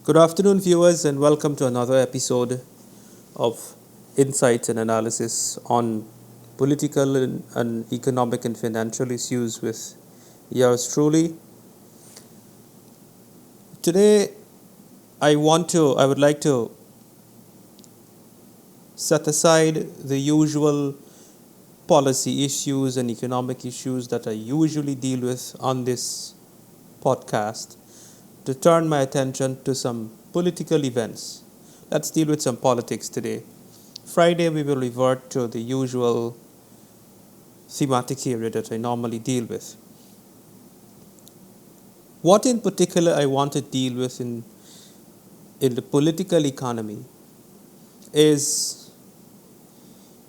Good afternoon, viewers, and welcome to another episode of Insights and Analysis on political and economic and financial issues with yours truly. Today, I would like to set aside the usual policy issues and economic issues that I usually deal with on this podcast to turn my attention to some political events. Let's deal with some politics today. Friday, we will revert to the usual thematic area that I normally deal with. What in particular I want to deal with in the political economy is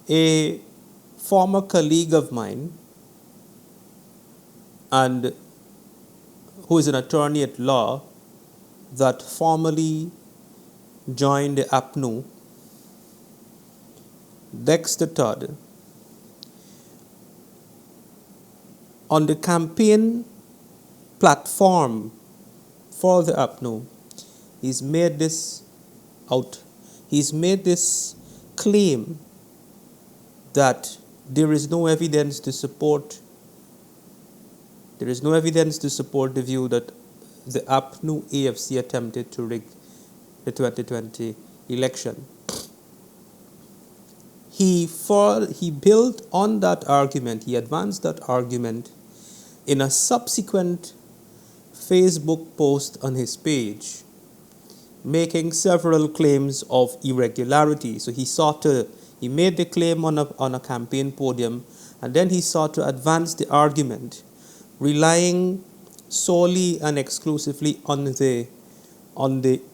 a former colleague of mine and who is an attorney at law that formerly joined the APNU, Dexter Todd, on the campaign platform for the APNU. He's made this claim that there is no evidence to support the view that the APNU AFC attempted to rig the 2020 election. He built on that argument, he advanced that argument in a subsequent Facebook post on his page, making several claims of irregularity. So he made the claim on a campaign podium, and then he sought to advance the argument, relying solely and exclusively on the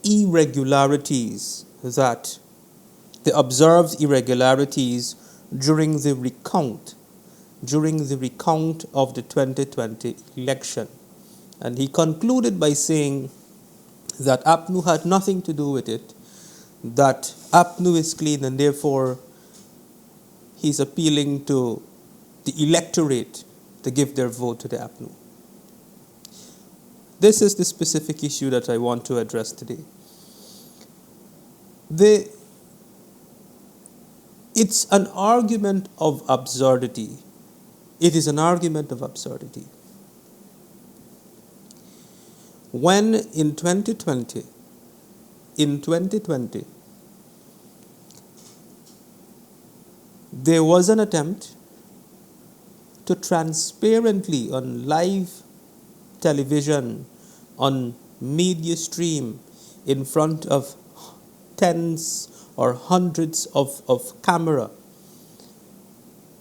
irregularities the observed irregularities during the recount of the 2020 election. And he concluded by saying that APNU had nothing to do with it, that APNU is clean, and therefore he's appealing to the electorate to give their vote to the APNU. This is the specific issue that I want to address today. It's an argument of absurdity. It is an argument of absurdity. When in 2020, there was an attempt to transparently on live television, on media stream, in front of tens or hundreds of camera,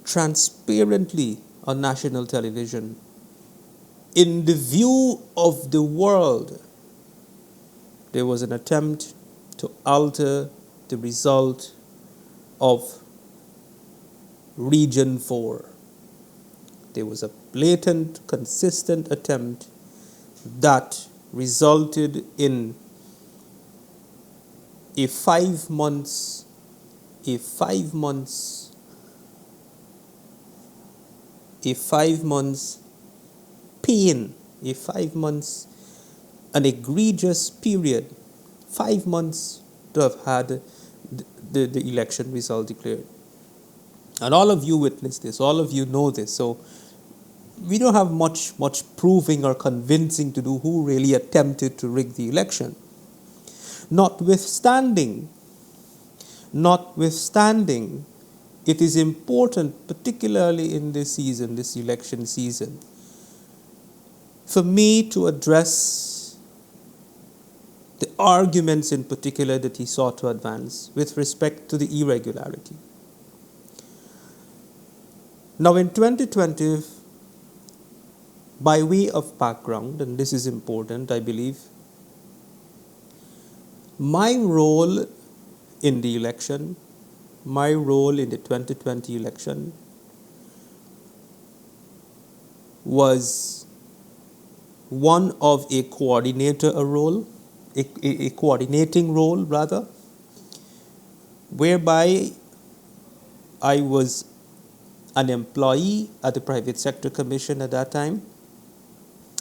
transparently on national television, in the view of the world, there was an attempt to alter the result of Region 4. There was a blatant, consistent attempt that resulted in a 5 months pain, an egregious period, 5 months to have had the election result declared. And all of you witnessed this, all of you know this, so we don't have much proving or convincing to do who really attempted to rig the election. Notwithstanding, it is important, particularly in this election season, for me to address the arguments in particular that he sought to advance with respect to the irregularity. Now in 2020, by way of background, and this is important, I believe, my role in the 2020 election was one of a coordinating role, whereby I was an employee at the Private Sector Commission at that time.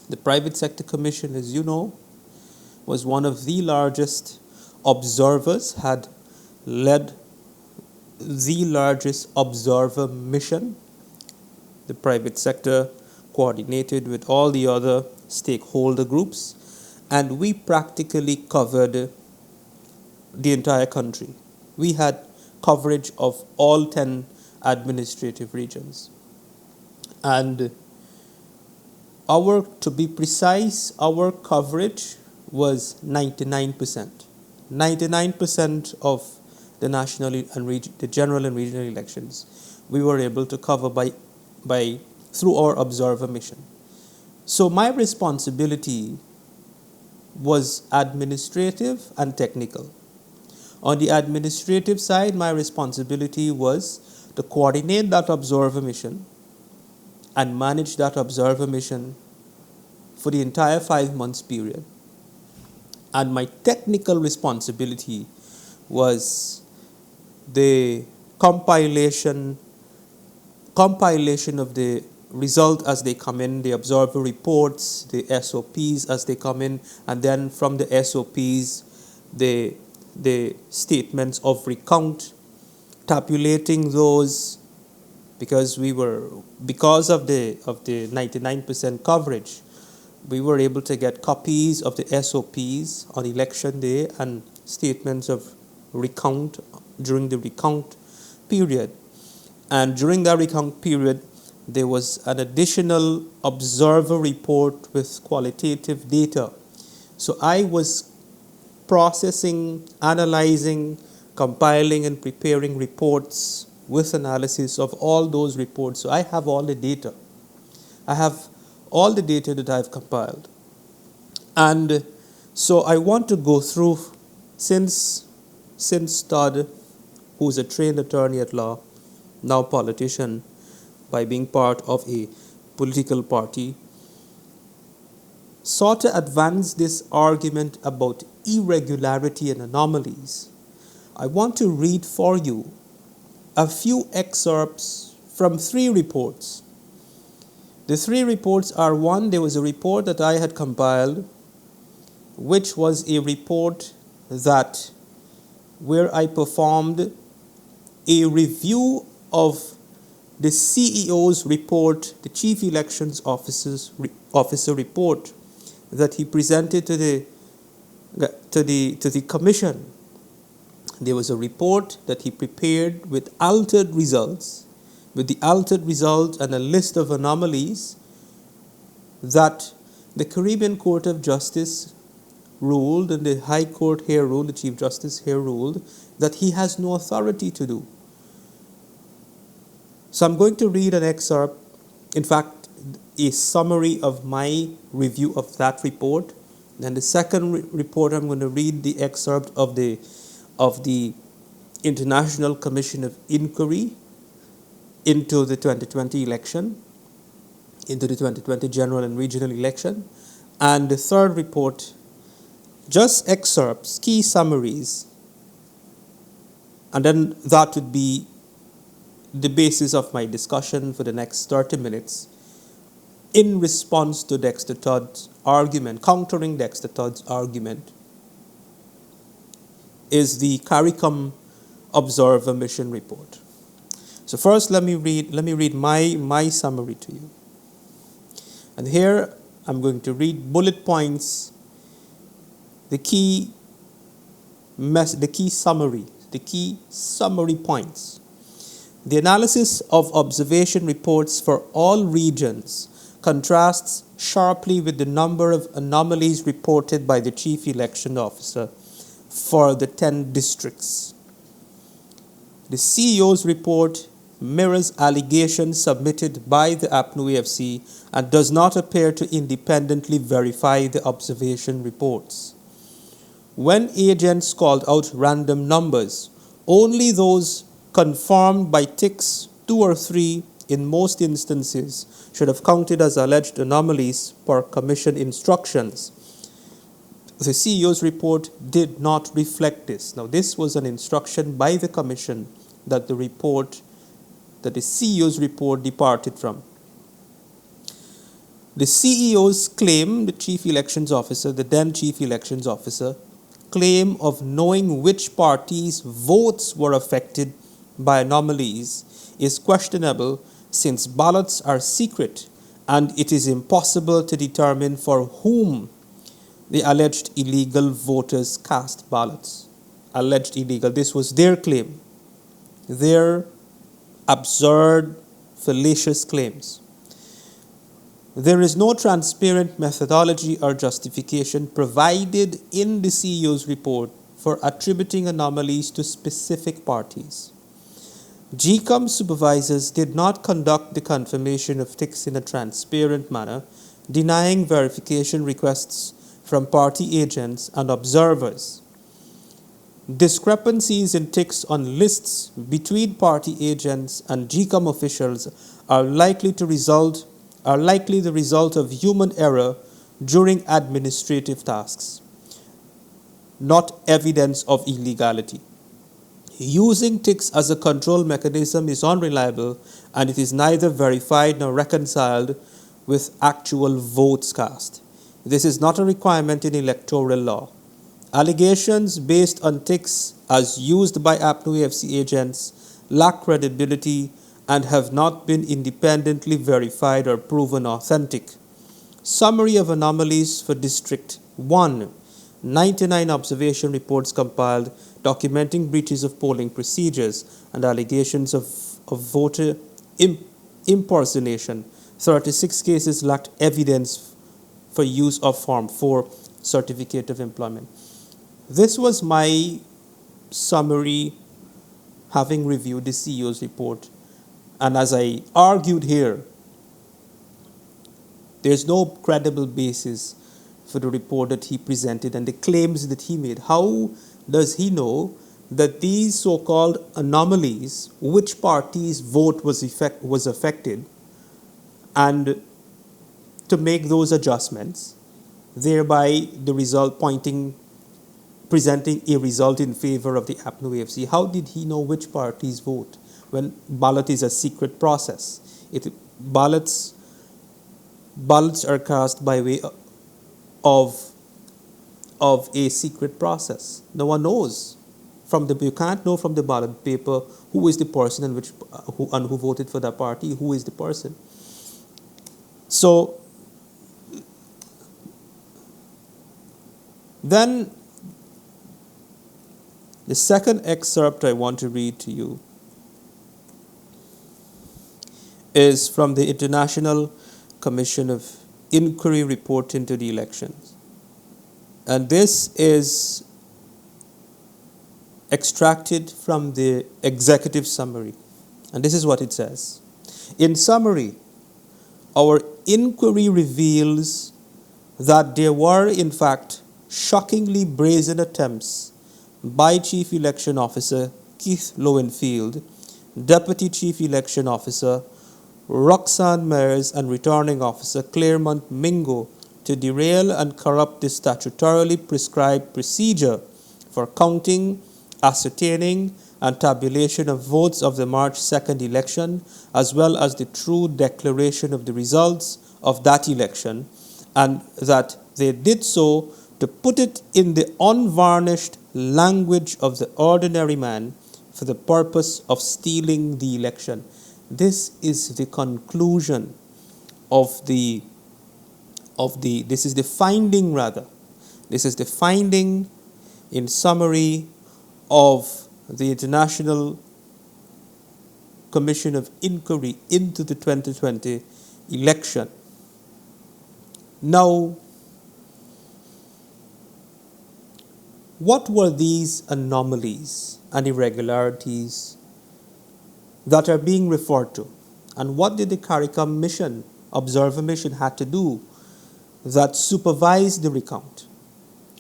The Private Sector Commission, as you know, was one of the largest observers, had led the largest observer mission. The private sector coordinated with all the other stakeholder groups, and we practically covered the entire country. We had coverage of all 10 administrative regions. And to be precise, our coverage was 99%. 99% of the the general and regional elections we were able to cover through our observer mission. So my responsibility was administrative and technical. On the administrative side, my responsibility was to coordinate that observer mission and manage that observer mission for the entire 5 months period. And my technical responsibility was the compilation of the result as they come in, the observer reports, the SOPs as they come in, and then from the SOPs, the statements of recount, tabulating those, because of the 99% coverage, we were able to get copies of the SOPs on election day and statements of recount during the recount period. And during that recount period, there was an additional observer report with qualitative data. So I was processing, analyzing, compiling, and preparing reports with analysis of all those reports. So I have all the data. I have all the data that I've compiled. And so I want to go through, since Todd, who's a trained attorney at law, now politician, by being part of a political party, sought to advance this argument about irregularity and anomalies. I want to read for you a few excerpts from 3 reports. The 3 reports are: one, there was a report that I had compiled, which was a report where I performed a review of the CEO's report, the Chief Elections Officer report, that he presented to the commission. There was a report that he prepared with the altered results and a list of anomalies that the Caribbean Court of Justice ruled, and the High Court here ruled, the Chief Justice here ruled, that he has no authority to do. So I'm going to read an excerpt, in fact, a summary of my review of that report. Then the second report, I'm going to read the excerpt of the International Commission of Inquiry into the 2020 election, into the 2020 general and regional election. And the third report, just excerpts, key summaries. And then that would be the basis of my discussion for the next 30 minutes in response to Dexter Todd's argument, countering Dexter Todd's argument, is the CARICOM Observer Mission Report. So first, let me read my summary to you. And here I'm going to read bullet points, the key summary points. The analysis of observation reports for all regions contrasts sharply with the number of anomalies reported by the Chief Election Officer for the 10 districts. The CEO's report mirrors allegations submitted by the APNU-AFC and does not appear to independently verify the observation reports. When agents called out random numbers, only those confirmed by ticks 2 or 3 in most instances should have counted as alleged anomalies per commission instructions. The CEO's report did not reflect this. Now, this was an instruction by the commission that the CEO's report departed from. The CEO's claim, the Chief Elections Officer, the then Chief Elections Officer, claim of knowing which party's votes were affected by anomalies is questionable since ballots are secret and it is impossible to determine for whom the alleged illegal voters cast ballots. Alleged illegal, this was their claim. Their absurd, fallacious claims. There is no transparent methodology or justification provided in the CEO's report for attributing anomalies to specific parties. GCOM supervisors did not conduct the confirmation of ticks in a transparent manner, denying verification requests from party agents and observers. Discrepancies in ticks on lists between party agents and GCOM officials are likely the result of human error during administrative tasks, not evidence of illegality. Using ticks as a control mechanism is unreliable and it is neither verified nor reconciled with actual votes cast. This is not a requirement in electoral law. Allegations based on ticks as used by APNU AFC agents lack credibility and have not been independently verified or proven authentic. Summary of anomalies for District 1. 99 observation reports compiled documenting breaches of polling procedures and allegations of voter impersonation. 36 cases lacked evidence for use of Form 4 Certificate of Employment. This was my summary having reviewed the CEO's report. And as I argued here, there's no credible basis for the report that he presented and the claims that he made. How does he know that these so-called anomalies, which party's vote was affected, and to make those adjustments, thereby the result presenting a result in favor of the APNU AFC? How did he know which party's vote when ballot is a secret process? Ballots are cast by way of a secret process. No one knows. You can't know from the ballot paper who is the person and who voted for that party, who is the person. So then the second excerpt I want to read to you is from the International Commission of Inquiry report into the elections. And this is extracted from the executive summary. And this is what it says. In summary, our inquiry reveals that there were, in fact, shockingly brazen attempts by Chief Election Officer Keith Lowenfield, Deputy Chief Election Officer Roxanne Myers, and Returning Officer Claremont Mingo to derail and corrupt the statutorily prescribed procedure for counting, ascertaining, and tabulation of votes of the March 2nd election, as well as the true declaration of the results of that election, and that they did so to put it in the unvarnished language of the ordinary man for the purpose of stealing the election. This is the conclusion this is the finding rather. This is the finding in summary of the International Commission of Inquiry into the 2020 election. Now, what were these anomalies and irregularities that are being referred to? And what did the CARICOM observer mission had to do that supervised the recount?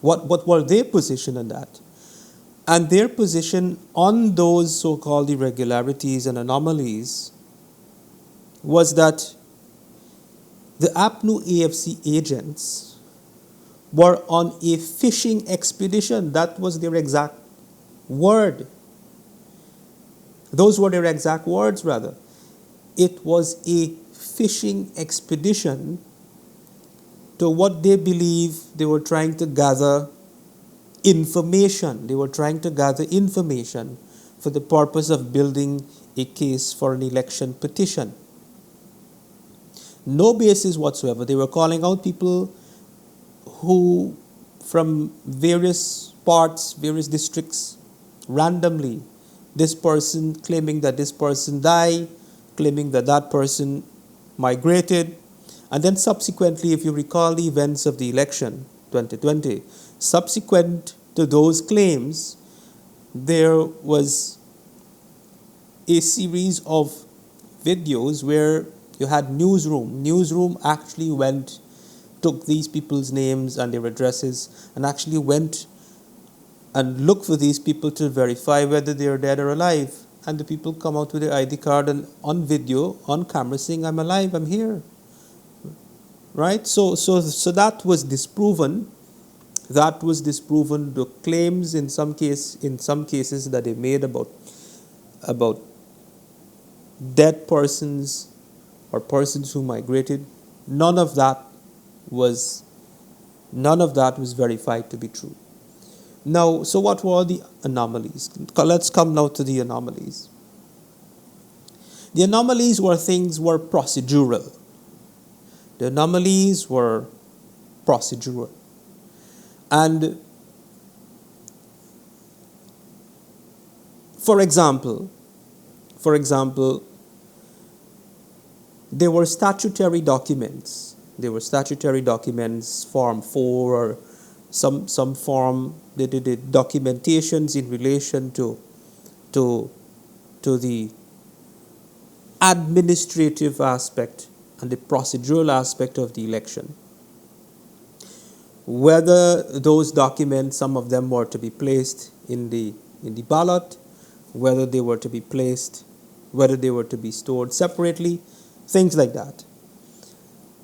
What were their position on that? And their position on those so-called irregularities and anomalies was that the APNU AFC agents were on a fishing expedition. That was their exact word. Those were their exact words, rather. It was a fishing expedition to what they believe. They were trying to gather information. They were trying to gather information for the purpose of building a case for an election petition. No basis whatsoever. They were calling out people who, from various parts, various districts, randomly. This person claiming that this person died, claiming that that person migrated. And then subsequently, if you recall the events of the election 2020, subsequent to those claims, there was a series of videos where you had newsroom actually took these people's names and their addresses and actually went and looked for these people to verify whether they are dead or alive. And the people come out with their ID card and on video, on camera, saying, "I'm alive, I'm here." Right? So that was disproven. That was disproven. The claims in some cases that they made about dead persons or persons who migrated, none of that was verified to be true. Now, so what were the anomalies? Let's come now to the anomalies. The anomalies were procedural. The anomalies were procedural. And for example, there were statutory documents. There were statutory documents, Form 4 or some form. They did documentations in relation to the administrative aspect and the procedural aspect of the election. Whether those documents, some of them were to be placed in the ballot, whether they were to be stored separately, things like that.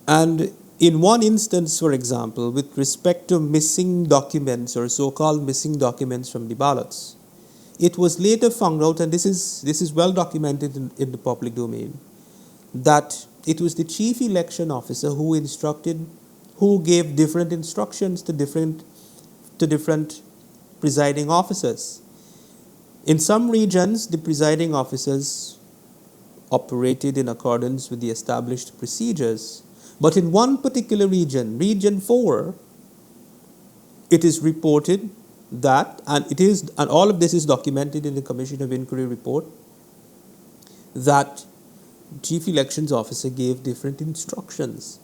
And in one instance, for example, with respect to missing documents or so-called missing documents from the ballots, it was later found out, and this is well documented in the public domain, that it was the chief election officer who gave different instructions to different presiding officers. In some regions, the presiding officers operated in accordance with the established procedures. But in one particular region, Region 4, it is reported that, and all of this is documented in the Commission of Inquiry report, that Chief Elections Officer gave different instructions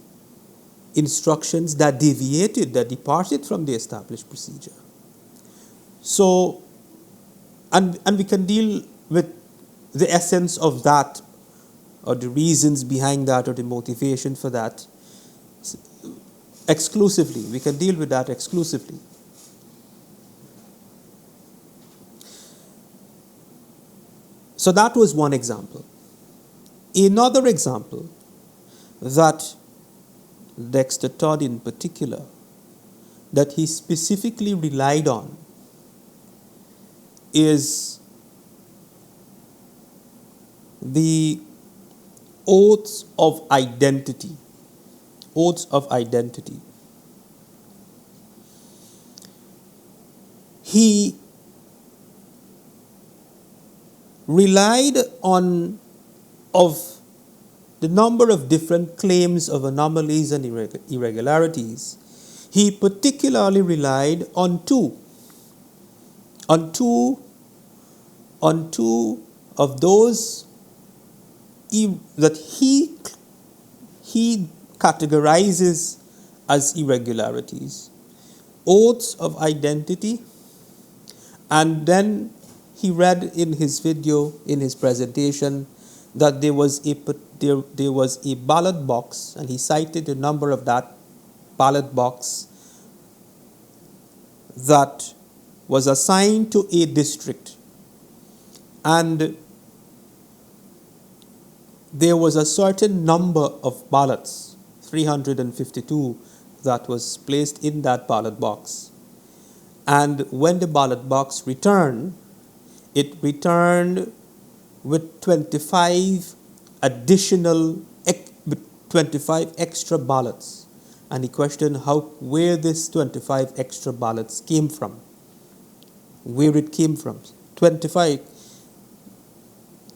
that departed from the established procedure. So, and we can deal with the essence of that, or the reasons behind that, or the motivation for that exclusively. We can deal with that exclusively. So that was one example. Another example that Dexter Todd in particular, that he specifically relied on, is the oaths of identity. Oaths of identity. He relied on the number of different claims of anomalies and irregularities. He particularly relied on two of those that he categorizes as irregularities. Oaths of identity, and then he read in his video, in his presentation, that there was a ballot box, and he cited the number of that ballot box that was assigned to a district, and there was a certain number of ballots, 352, that was placed in that ballot box. And when the ballot box returned, it returned with 25 extra ballots. and he questioned where this 25 extra ballots came from, where it came from. 25.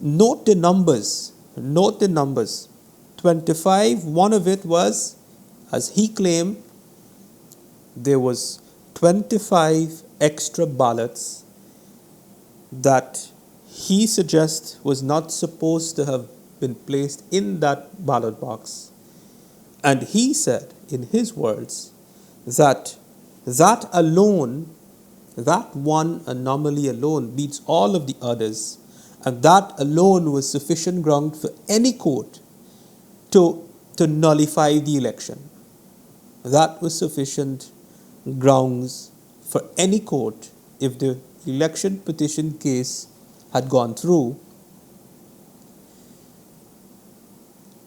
Note the numbers. Note the numbers. 25, one of it was, as he claimed, there was 25 extra ballots that he suggests was not supposed to have been placed in that ballot box. And he said, in his words, that alone, that one anomaly alone beats all of the others, and that alone was sufficient ground for any court to nullify the election. That was sufficient grounds for any court, if the election petition case had gone through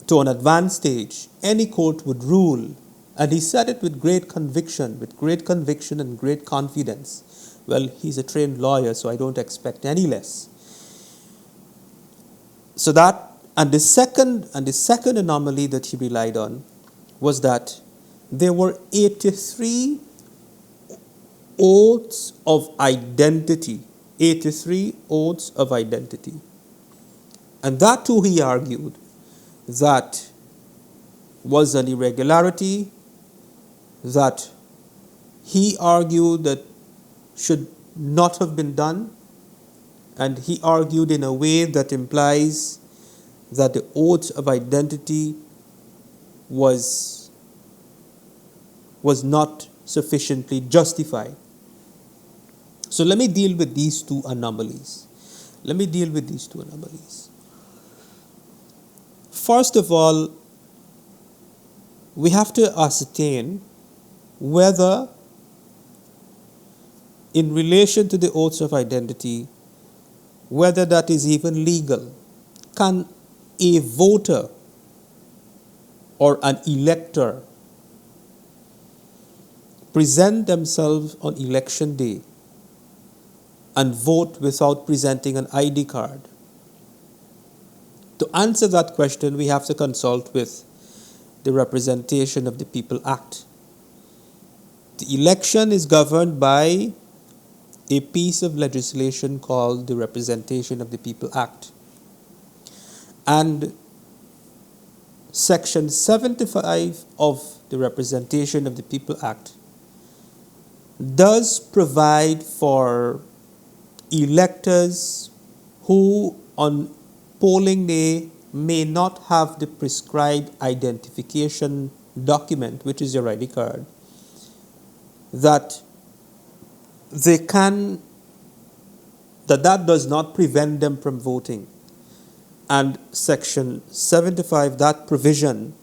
to an advanced stage, any court would rule. And he said it with great conviction and great confidence. Well, he's a trained lawyer, so I don't expect any less. So that, and the second anomaly that he relied on was that there were 83 oaths of identity. 83 oaths of identity. And that too, he argued, that was an irregularity, that he argued that should not have been done, and he argued in a way that implies that the oath of identity was not sufficiently justified. So let me deal with these two anomalies. First of all, we have to ascertain whether, in relation to the oaths of identity, whether that is even legal. Can a voter or an elector present themselves on election day and vote without presenting an ID card? To answer that question, we have to consult with the Representation of the People Act. The election is governed by a piece of legislation called the Representation of the People Act. And Section 75 of the Representation of the People Act does provide for electors who on polling day may not have the prescribed identification document, which is your ID card, that does not prevent them from voting. And Section 75, that provision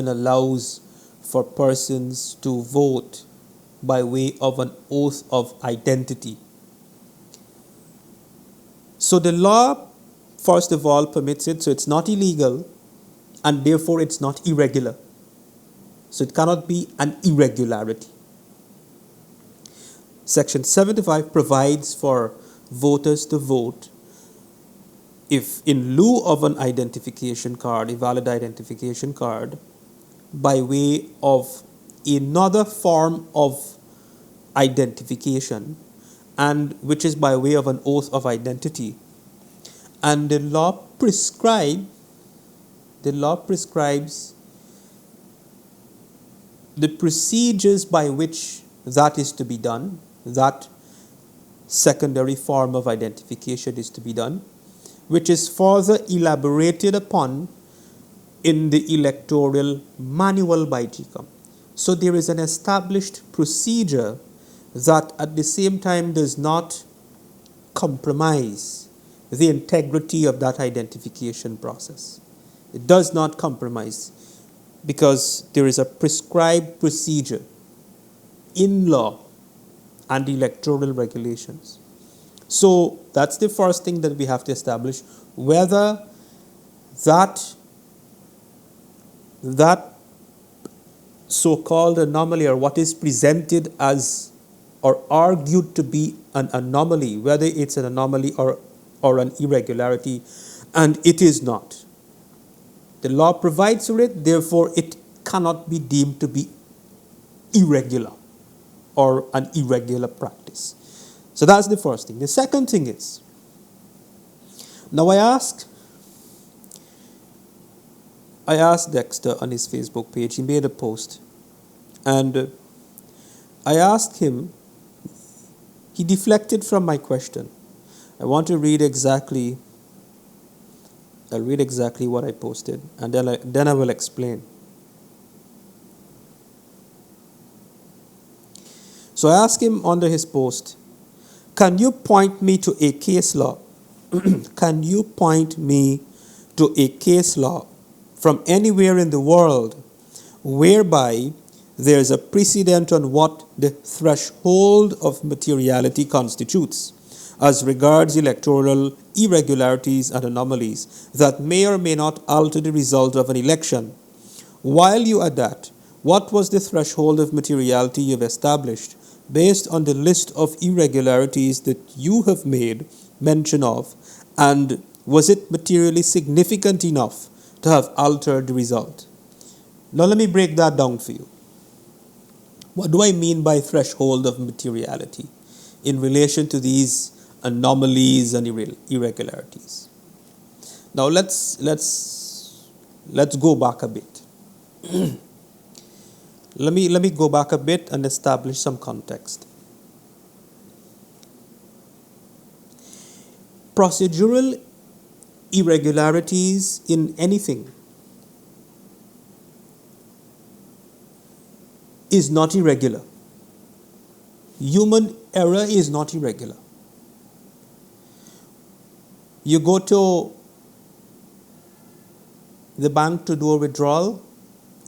allows for persons to vote by way of an oath of identity. So the law, first of all, permits it, so it's not illegal, and therefore it's not irregular. So it cannot be an irregularity. Section 75 provides for voters to vote if in lieu of an identification card, a valid identification card, by way of another form of identification, and which is by way of an oath of identity. And the law prescribes the procedures by which that is to be done, that secondary form of identification is to be done, which is further elaborated upon in the electoral manual by GCOM. So there is an established procedure that at the same time does not compromise the integrity of that identification process. It does not compromise because there is a prescribed procedure in law and electoral regulations. So that's the first thing that we have to establish, whether that so-called anomaly, or what is presented as or argued to be an anomaly, whether it's an anomaly or an irregularity, and it is not. The law provides for it, therefore it cannot be deemed to be irregular or an irregular practice. So that's the first thing. The second thing is, now I asked Dexter on his Facebook page, he made a post, and I asked him, he deflected from my question. I want to read exactly, I'll read exactly what I posted, and then I will explain. So I asked him under his post, can you point me to a case law? Can you point me to a case law from anywhere in the world whereby there is a precedent on what the threshold of materiality constitutes as regards electoral irregularities and anomalies that may or may not alter the result of an election? While you are at that, what was the threshold of materiality you've established based on the list of irregularities that you have made mention of, and was it materially significant enough to have altered the result? Now let me break that down for you. What do I mean by threshold of materiality in relation to these anomalies and irregularities? Now let's go back a bit. Let me go back a bit and establish some context. Procedural irregularities in anything is not irregular. Human error is not irregular. You go to the bank to do a withdrawal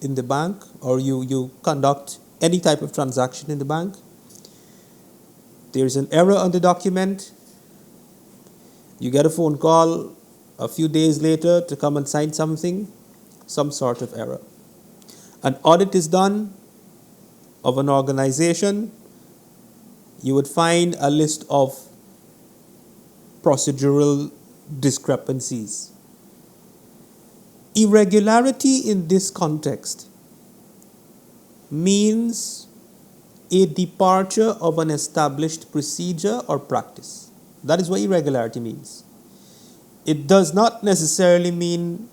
in the bank, or you conduct any type of transaction in the bank. There is an error on the document. You get a phone call a few days later to come and sign something, some sort of error. An audit is done of an organization. You would find a list of procedural discrepancies. Irregularity in this context means a departure of an established procedure or practice. That is what irregularity means. It does not necessarily mean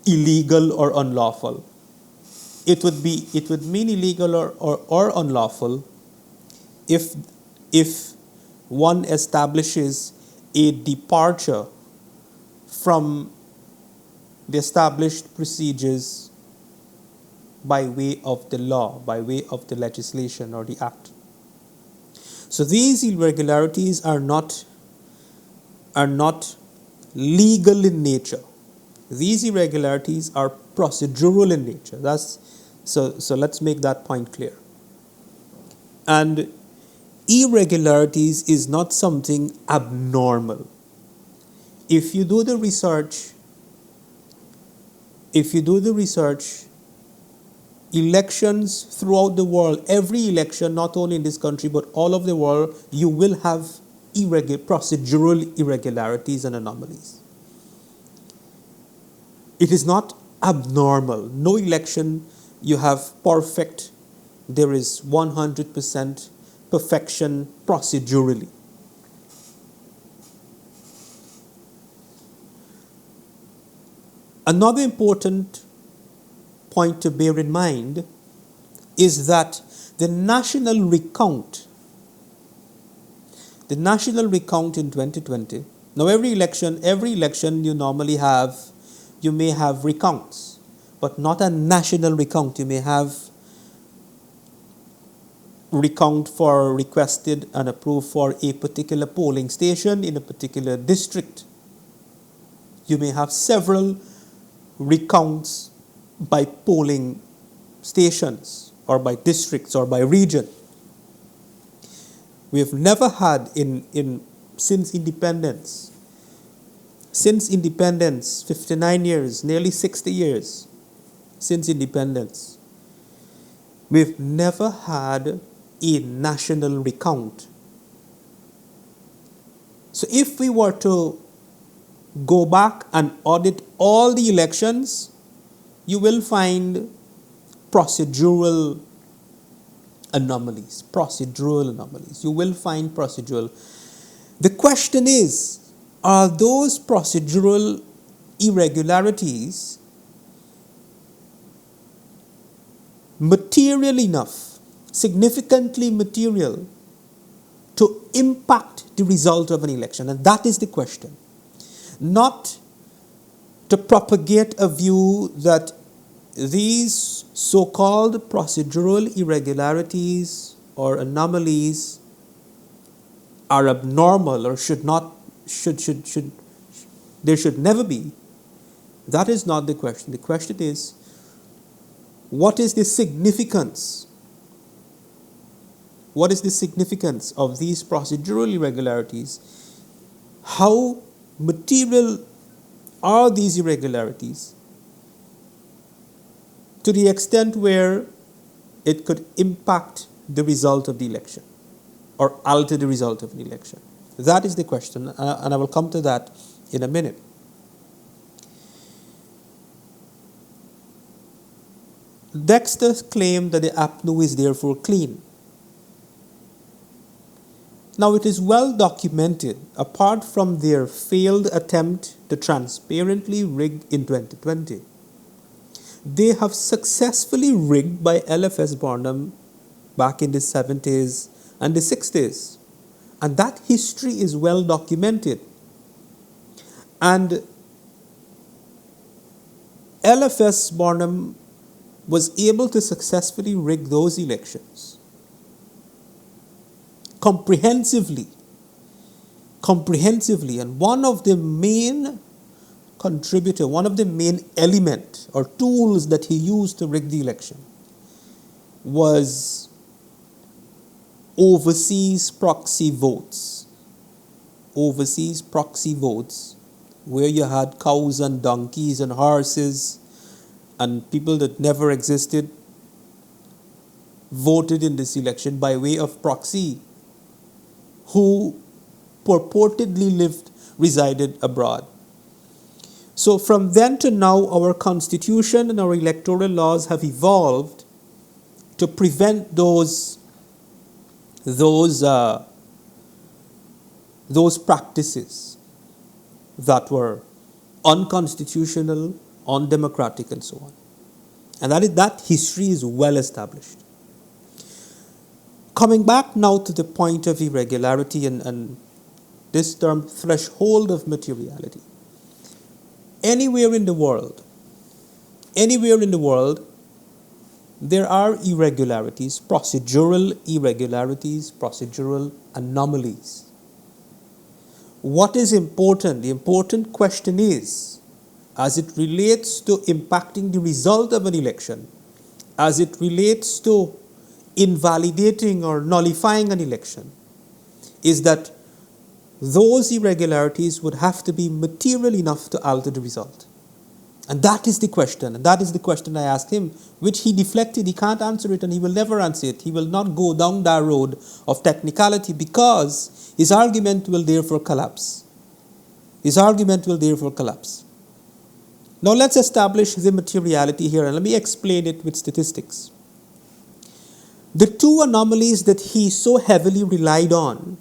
illegal or unlawful. It would mean illegal or unlawful if one establishes a departure from the established procedures by way of the law, by way of the legislation or the act. So these irregularities are not legal in nature. These irregularities are procedural in nature. So let's make that point clear. And irregularities is not something abnormal. If you do the research, elections throughout the world, every election, not only in this country but all of the world, you will have procedural irregularities and anomalies. It is not abnormal. No election you have perfect. There is 100% perfection procedurally. Another important point to bear in mind is that the national recount in 2020, now every election you may have recounts, but not a national recount. You may have recount for requested and approved for a particular polling station in a particular district. You may have several recounts by polling stations or by districts or by region. We have never had since independence, 59 years, nearly 60 years since independence, we've never had a national recount. So if we were to go back and audit all the elections you will find procedural anomalies. Procedural anomalies. You will find procedural. The question is, are those procedural irregularities material enough, significantly material, to impact the result of an election? And that is the question. Not to propagate a view that these so-called procedural irregularities or anomalies are abnormal or there should never be. That is not the question. The question is, what is the significance? What is the significance of these procedural irregularities? How material are these irregularities to the extent where it could impact the result of the election or alter the result of the election? That is the question, and I will come to that in a minute. Dexter claimed that the APNU is therefore clean. Now, it is well documented, apart from their failed attempt to transparently rig in 2020, they have successfully rigged by LFS Barnum back in the 70s and the 60s. And that history is well documented. And LFS Barnum was able to successfully rig those elections comprehensively. And one of the main contributor, one of the main element or tools that he used to rig the election was overseas proxy votes. Overseas proxy votes, where you had cows and donkeys and horses and people that never existed voted in this election by way of proxy, who purportedly resided abroad. So from then to now, our constitution and our electoral laws have evolved to prevent those practices that were unconstitutional, undemocratic, and so on. And that history is well established. Coming back now to the point of irregularity and this term threshold of materiality. Anywhere in the world, there are irregularities, procedural anomalies. What is important? The important question is, as it relates to impacting the result of an election, as it relates to invalidating or nullifying an election, is that those irregularities would have to be material enough to alter the result. And that is the question. And that is the question I asked him, which he deflected. He can't answer it and he will never answer it. He will not go down that road of technicality because his argument will therefore collapse. Now let's establish the materiality here and let me explain it with statistics. The two anomalies that he so heavily relied on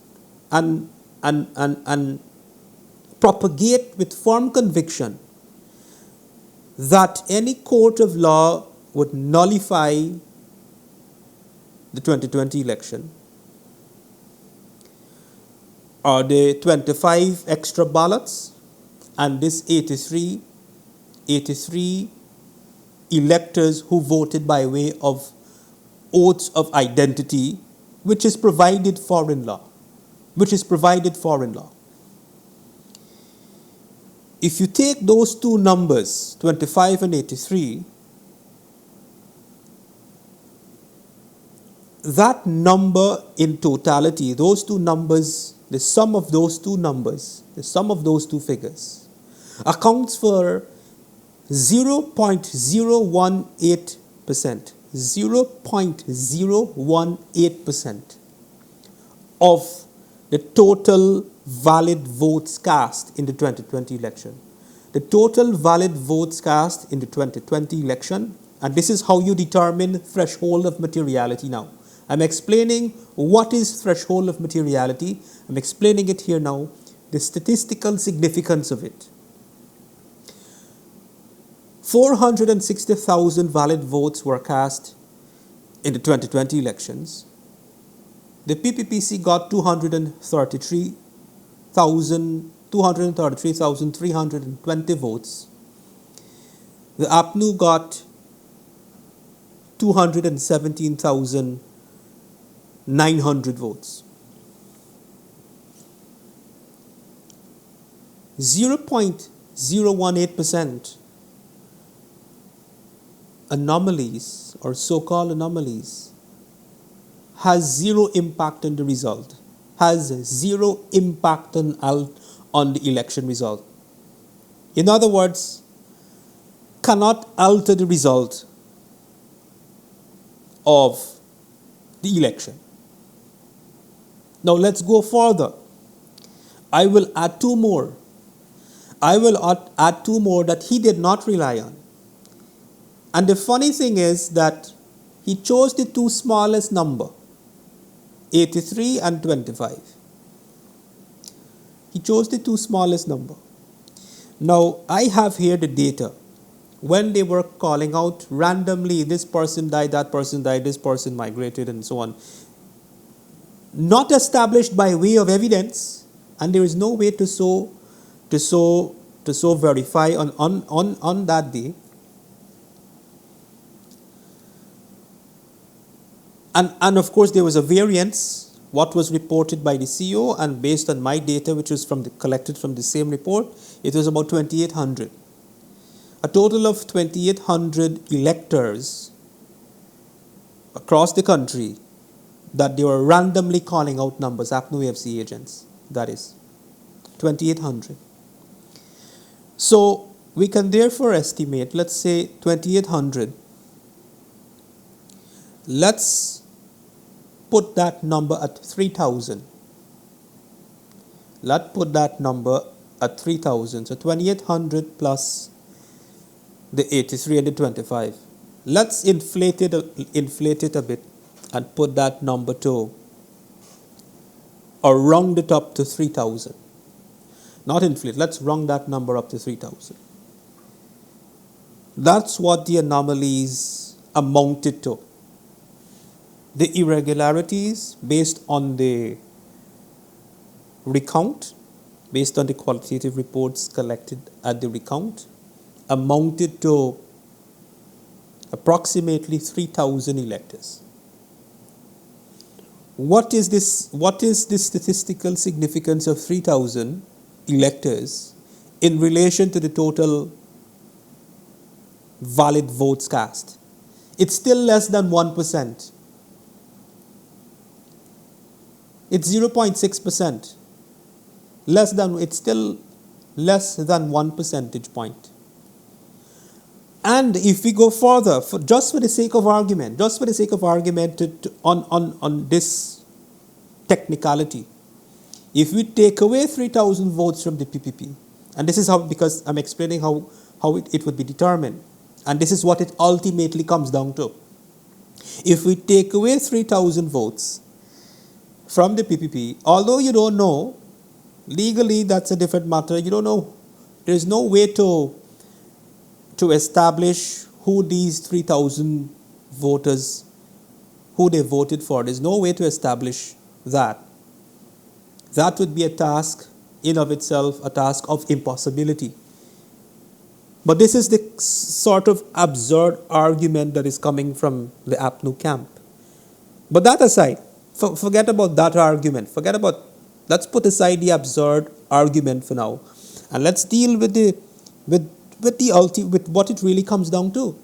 and propagate with firm conviction that any court of law would nullify the 2020 election are the 25 extra ballots and this 83 electors who voted by way of oaths of identity, which is provided for in law. If you take those two numbers, 25 and 83, that number in totality, those two numbers, the sum of those two figures, accounts for 0.018%. 0.018% of the total valid votes cast in the 2020 election. the total valid votes cast in the 2020 election, and this is how you determine threshold of materiality now. I'm explaining what is threshold of materiality. I'm explaining it here now, the statistical significance of it. 460,000 valid votes were cast in the 2020 elections. The PPPC got 233,320 votes. The APNU got 217,900 votes. 0.018% anomalies, or so-called anomalies, has zero impact on the result, has zero impact on the election result. In other words, cannot alter the result of the election. Now let's go further. I will add two more. I will add two more that he did not rely on. And the funny thing is that he chose the two smallest number, 83 and 25. He chose the two smallest number. Now, I have here the data. When they were calling out randomly, this person died, that person died, this person migrated, and so on. Not established by way of evidence, and there is no way to verify on that day. And of course, there was a variance, what was reported by the CEO, and based on my data, which was collected from the same report, it was about 2,800. A total of 2,800 electors across the country that they were randomly calling out numbers, APNU AFC agents, that is, 2,800. So we can therefore estimate, let's say 2,800. Let's put that number at 3,000. Let's put that number at 3,000. So 2,800 plus the 83 and the 25. Let's inflate it a bit and put that number to, or round it up to 3,000. Not inflate, let's round that number up to 3,000. That's what the anomalies amounted to. The irregularities based on the recount, based on the qualitative reports collected at the recount, amounted to approximately 3,000 electors. What is the statistical significance of 3,000 electors in relation to the total valid votes cast? It's still less than 1%. It's 0.6%. It's still less than 1 percentage point. And if we go further, just for the sake of argument, on this technicality, if we take away 3,000 votes from the PPP, and this is how, because I'm explaining how it would be determined, and this is what it ultimately comes down to. If we take away 3,000 votes from the PPP, although you don't know, legally that's a different matter, you don't know, there's no way to establish who these 3,000 voters, who they voted for. There's no way to establish that. That would be a task in of itself, a task of impossibility. But this is the sort of absurd argument that is coming from the APNU camp. But that aside, forget about that argument. Let's put aside the absurd argument for now, and let's deal with what it really comes down to.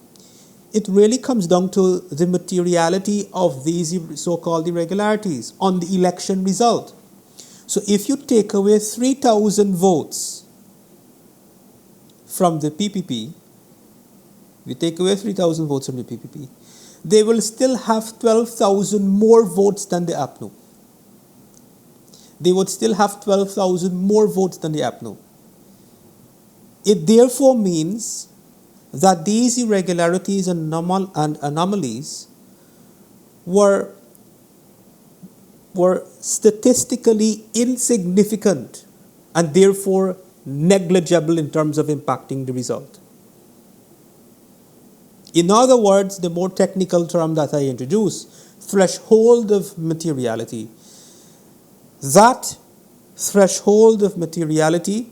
It really comes down to the materiality of these so-called irregularities on the election result. So if you take away 3,000 votes from the PPP, they will still have 12,000 more votes than the APNU. It therefore means that these irregularities and anomalies were statistically insignificant and therefore negligible in terms of impacting the result. In other words, the more technical term that I introduce, threshold of materiality. That threshold of materiality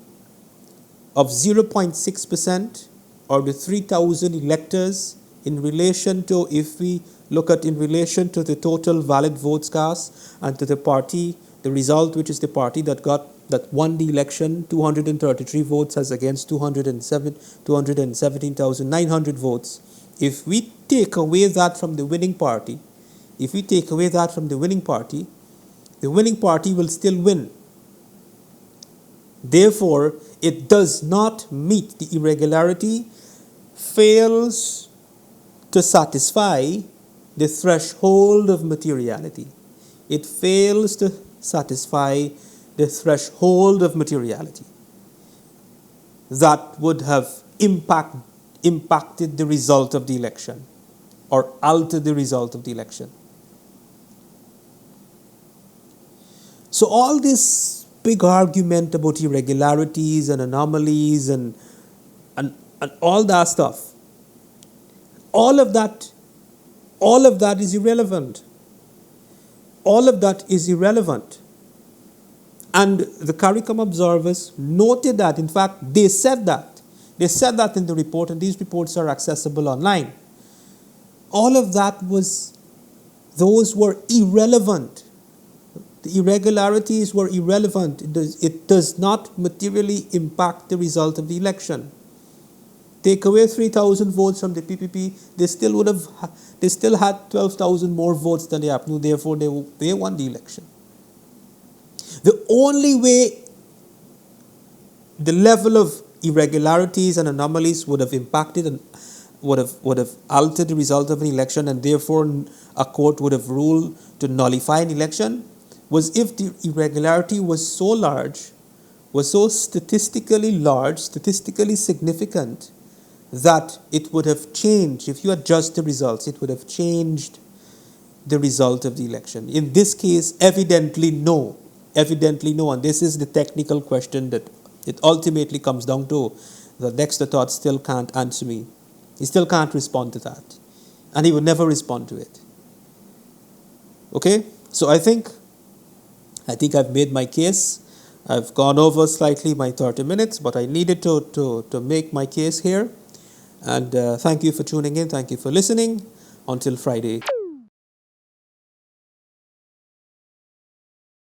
of 0.6% or the 3,000 electors in relation to, if we look at in relation to the total valid votes cast and to the party, the result, which is the party that won the election, 233 votes as against 217,900 votes. If we take away that from the winning party, the winning party will still win. Therefore, it does not meet the irregularity, fails to satisfy the threshold of materiality. It fails to satisfy the threshold of materiality that would have impacted the result of the election or altered the result of the election. So all this big argument about irregularities and anomalies and all that stuff, all of that is irrelevant. All of that is irrelevant. And the CARICOM observers noted that. In fact, they said that. They said that in the report, and these reports are accessible online. All of that those were irrelevant. The irregularities were irrelevant. It does not materially impact the result of the election. Take away 3,000 votes from the PPP, they still had 12,000 more votes than the APNU, therefore they won the election. The only way the level of irregularities and anomalies would have impacted and would have altered the result of an election, and therefore a court would have ruled to nullify an election, was if the irregularity was so large, was so statistically significant, that it would have changed. If you adjust the results, it would have changed the result of the election. In this case, evidently no. And this is the technical question that it ultimately comes down to. The Dexter Todd still can't answer me. He still can't respond to that. And he would never respond to it. Okay? So I think I've made my case. I've gone over slightly my 30 minutes, but I needed to make my case here. And thank you for tuning in. Thank you for listening. Until Friday.